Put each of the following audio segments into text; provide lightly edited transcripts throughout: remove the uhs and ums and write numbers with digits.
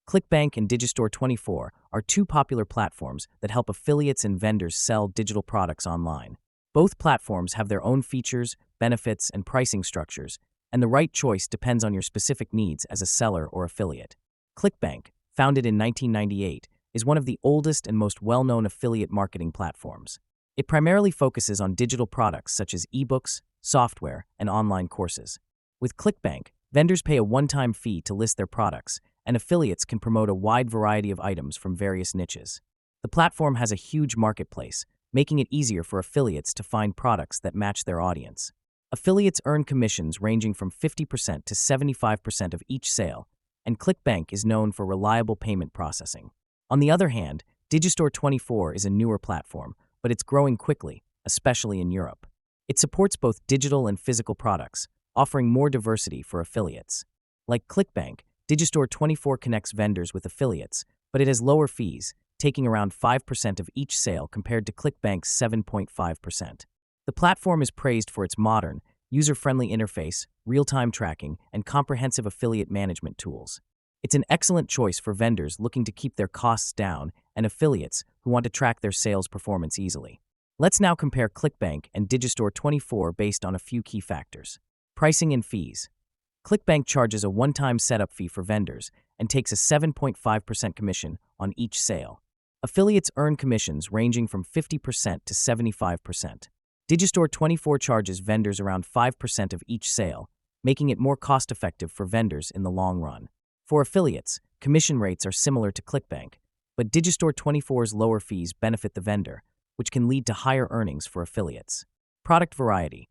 ClickBank and Digistore24 are two popular platforms that help affiliates and vendors sell digital products online. Both platforms have their own features, benefits, and pricing structures, and the right choice depends on your specific needs as a seller or affiliate. ClickBank, founded in 1998, is one of the oldest and most well-known affiliate marketing platforms. It primarily focuses on digital products such as ebooks, software, and online courses. With ClickBank, vendors pay a one-time fee to list their products, and affiliates can promote a wide variety of items from various niches. The platform has a huge marketplace, making it easier for affiliates to find products that match their audience. Affiliates earn commissions ranging from 50% to 75% of each sale, and ClickBank is known for reliable payment processing. On the other hand, Digistore24 is a newer platform, but it's growing quickly, especially in Europe. It supports both digital and physical products, offering more diversity for affiliates. Like ClickBank, Digistore24 connects vendors with affiliates, but it has lower fees, taking around 5% of each sale compared to ClickBank's 7.5%. The platform is praised for its modern, user-friendly interface, real-time tracking, and comprehensive affiliate management tools. It's an excellent choice for vendors looking to keep their costs down and affiliates who want to track their sales performance easily. Let's now compare ClickBank and Digistore24 based on a few key factors. Pricing and fees. ClickBank charges a one-time setup fee for vendors and takes a 7.5% commission on each sale. Affiliates earn commissions ranging from 50% to 75%. Digistore24 charges vendors around 5% of each sale, making it more cost-effective for vendors in the long run. For affiliates, commission rates are similar to ClickBank, but Digistore24's lower fees benefit the vendor, which can lead to higher earnings for affiliates. Product variety.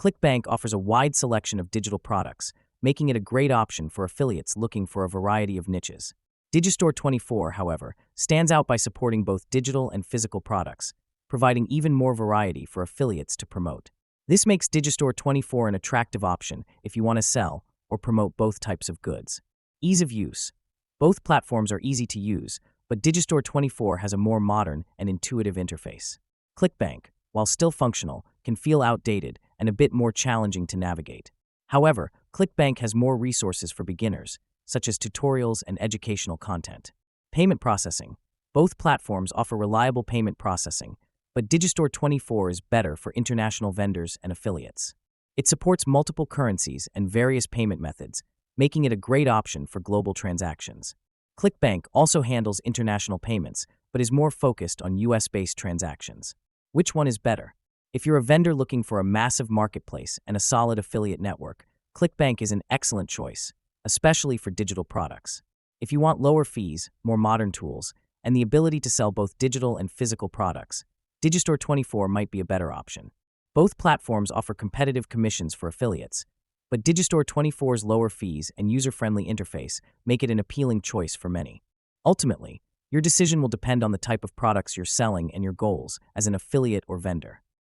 ClickBank offers a wide selection of digital products, making it a great option for affiliates looking for a variety of niches. Digistore24, however, stands out by supporting both digital and physical products, providing even more variety for affiliates to promote. This makes Digistore24 an attractive option if you want to sell or promote both types of goods. Ease of use. Both platforms are easy to use, but Digistore24 has a more modern and intuitive interface. ClickBank, while still functional, can feel outdated and a bit more challenging to navigate. However, ClickBank has more resources for beginners, such as tutorials and educational content. Payment processing. Both platforms offer reliable payment processing, but Digistore24 is better for international vendors and affiliates. It supports multiple currencies and various payment methods, making it a great option for global transactions. ClickBank also handles international payments, but is more focused on US-based transactions. Which one is better? If you're a vendor looking for a massive marketplace and a solid affiliate network, ClickBank is an excellent choice, especially for digital products. If you want lower fees, more modern tools, and the ability to sell both digital and physical products, Digistore24 might be a better option. Both platforms offer competitive commissions for affiliates, but Digistore24's lower fees and user-friendly interface make it an appealing choice for many. Ultimately, your decision will depend on the type of products you're selling and your goals as an affiliate or vendor.